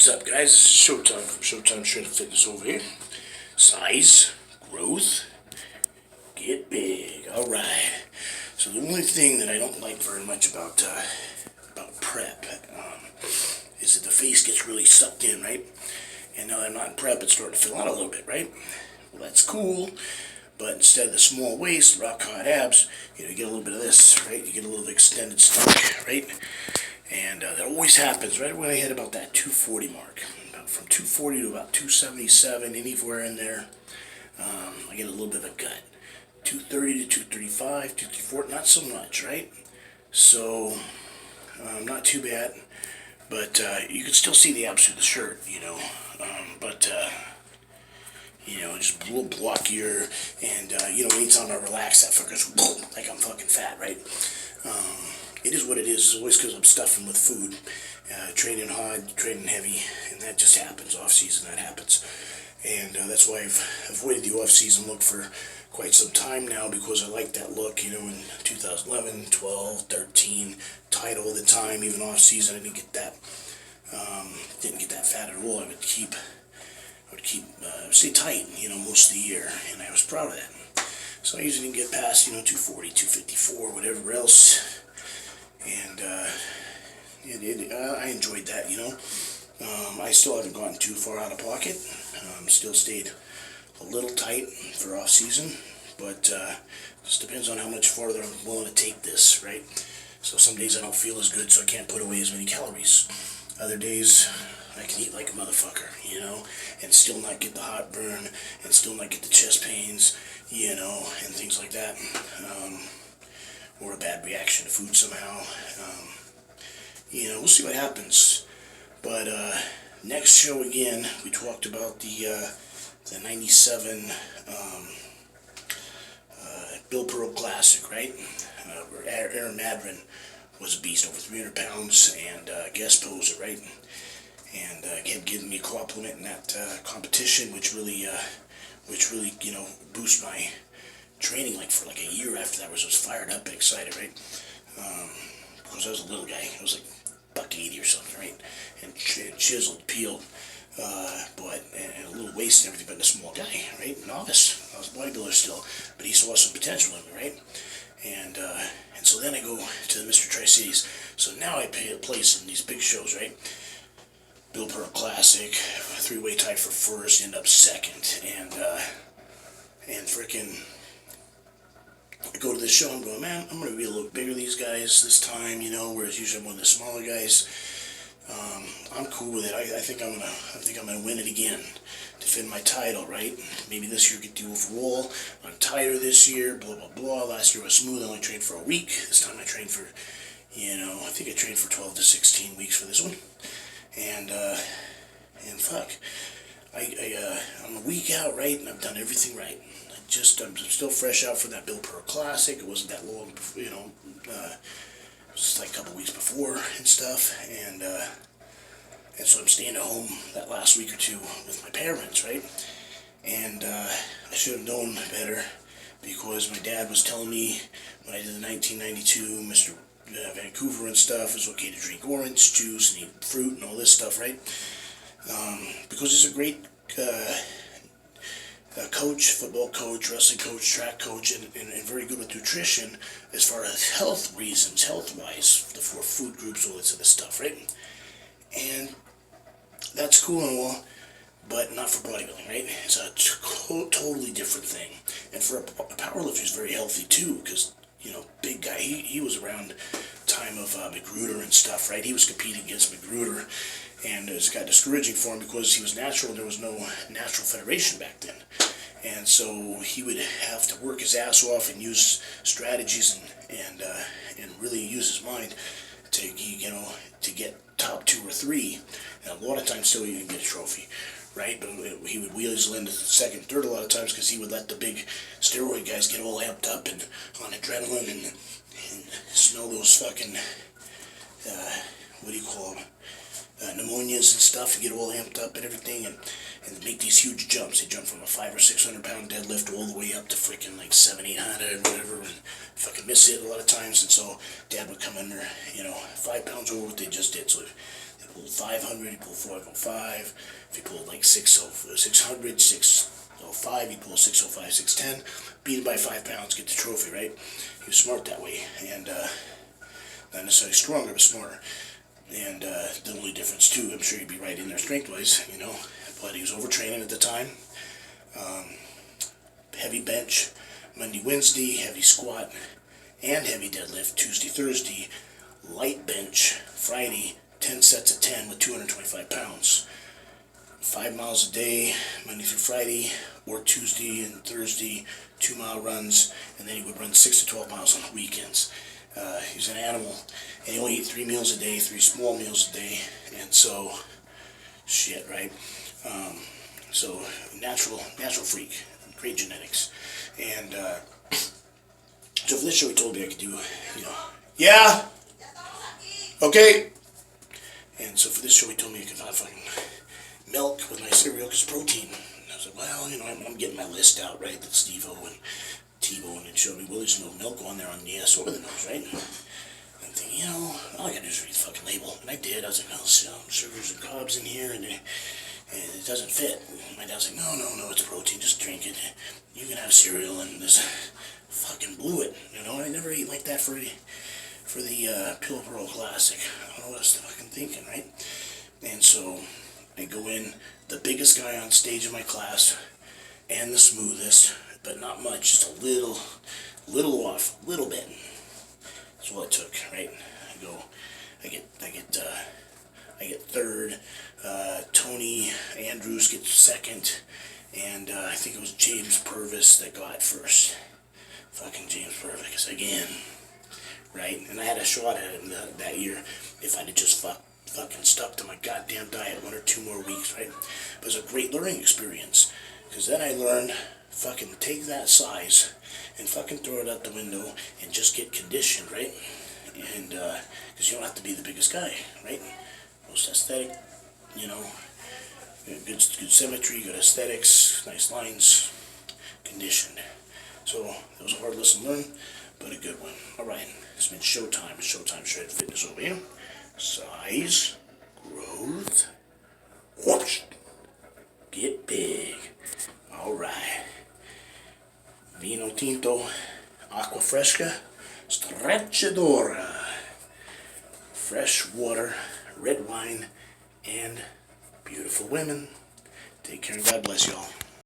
up, guys? This is Showtime from Showtime Strength Fitness over here. Size, growth, get big. All right. So the only thing that I don't like very much about prep is that the face gets really sucked in, right? And now that I'm not in prep, it's starting to fill out a little bit, right? Well, that's cool. But instead of the small waist, rock hard abs, you get a little bit of this, right? You get a little extended stomach, right? And that always happens right when I hit about that 240 mark. From 240 to about 277, anywhere in there, I get a little bit of a gut. 230 to 235, 234, not so much, right? So, not too bad. But you can still see the abs through the shirt, just a little blockier, and anytime I relax, that fucker's like I'm fucking fat, right? It is what it is. It's always because I'm stuffing with food, training hard, training heavy, and that just happens off season. That happens, and that's why I've avoided the off season look for quite some time now, because I like that look. In 2011, 12, 13, tight all the time, even off season. I didn't get that fat at all. I would stay tight, most of the year, and I was proud of that. So I usually didn't get past, 240, 254, whatever else. And I enjoyed that, I still haven't gotten too far out of pocket. Still stayed a little tight for off season, but just depends on how much farther I'm willing to take this, right? So some days I don't feel as good, so I can't put away as many calories. Other days I can eat like a motherfucker, and still not get the heartburn, and still not get the chest pains, and things like that. Or a bad reaction to food somehow. We'll see what happens. But next show again, we talked about the 97 Bill Pearl Classic, right? Where Aaron Madron was a beast, over 300 pounds, and guest poser, right? And kept giving me a compliment in that competition, which really boosted my training for a year after that. I was fired up and excited, right? Because I was a little guy. I was like $180 or something, right? And chiseled, peeled, and a little waist and everything, but a small guy, right? Novice. I was a bodybuilder still, but he saw some potential in me, right? And so then I go to the Mr. Tri-Cities. So now I pay a place in these big shows, right? Bill Pearl Classic, three-way tie for first, end up second, and freaking I go to this show, I'm going, man, I'm going to be a little bigger than these guys this time, whereas usually I'm one of the smaller guys. I'm cool with it. I think I'm gonna win it again, defend my title, right? Maybe this year get the overall. I'm tighter this year, blah blah blah. Last year was smooth. I only trained for a week. This time I trained for, I think I trained for 12 to 16 weeks for this one, and fuck, I'm a week out, right? And I've done everything right. I'm still fresh out for that Bill Pearl Classic. It wasn't that long, it was just like a couple weeks before and stuff, and so I'm staying at home that last week or two with my parents, right? And I should have known better, because my dad was telling me when I did the 1992 Mr. Vancouver and stuff, it's okay to drink orange juice and eat fruit and all this stuff, right? Because he's a great coach, football coach, wrestling coach, track coach, and very good with nutrition as far as health reasons, health-wise, the 4 food groups, all this other stuff, right? And that's cool and all, but not for bodybuilding, right? It's a totally different thing. And for a powerlifter, it's very healthy too, because, big guy, he was around time of Magruder and stuff, right? He was competing against Magruder, and it got discouraging for him because he was natural, and there was no natural federation back then. And so he would have to work his ass off and use strategies and really use his mind to get top 2 or 3. And a lot of times still he didn't get a trophy, right? But he would wheels into second, third a lot of times, because he would let the big steroid guys get all amped up and on adrenaline and smell those fucking pneumonias and stuff, and get all amped up and everything, and make these huge jumps. They jump from a 500 or 600 pound deadlift all the way up to freaking like 700, 800, whatever, and fucking miss it a lot of times. And so Dad would come in there, 5 pounds over what they just did. So they you pulled 500, you pulled 405. If you pulled like 600, 605, you pull 605, 610. Beat it by 5 pounds, get the trophy, right? He was smart that way, and not necessarily stronger, but smarter. And the only difference too, I'm sure he'd be right in there strength-wise, you know, but he was overtraining at the time. Heavy bench Monday, Wednesday, heavy squat and heavy deadlift Tuesday, Thursday, light bench Friday, 10 sets of 10 with 225 pounds. 5 miles a day, Monday through Friday, or Tuesday and Thursday, 2-mile runs, and then he would run 6 to 12 miles on the weekends. He's an animal, and he only ate 3 meals a day, 3 small meals a day, and so, shit, right? So, natural freak, great genetics, and, so for this show he told me I could do, you know, yeah, okay, and so for this show he told me I could have fucking milk with my cereal because protein. And I was like, well, you know, I'm getting my list out, right, that Steve-O and T-Bone and showed me, well, there's no milk on there on the yes or the nose, right? I'm thinking, you know, all I gotta do is read the fucking label. And I did. I was like, oh, sugars and carbs in here, and it doesn't fit. And my dad's like, no, it's protein, just drink it. You can have cereal, and this fucking blew it, you know. I never ate like that for the Pill Pearl Classic. I don't know what I was fucking thinking, right? And so I go in, the biggest guy on stage in my class, and the smoothest, but not much, just a little off, a little bit. That's all it took, right? I get third. Tony Andrews gets second, and I think it was James Purvis that got first. Fucking James Purvis again, right? And I had a shot at him that year if I'd have just fucking stuck to my goddamn diet 1 or 2 more weeks, right? It was a great learning experience, because then I learned fucking take that size and fucking throw it out the window and just get conditioned, right? And because you don't have to be the biggest guy, right? Most aesthetic, you know, good symmetry, good aesthetics, nice lines, conditioned. So it was a hard lesson to learn, but a good one. All right, it's been Showtime. Showtime Shred Fitness over here. Size, growth, whoosh, get big. All right. Vino Tinto, Aqua Fresca, Stretchadora. Fresh water, red wine, and beautiful women. Take care and God bless y'all.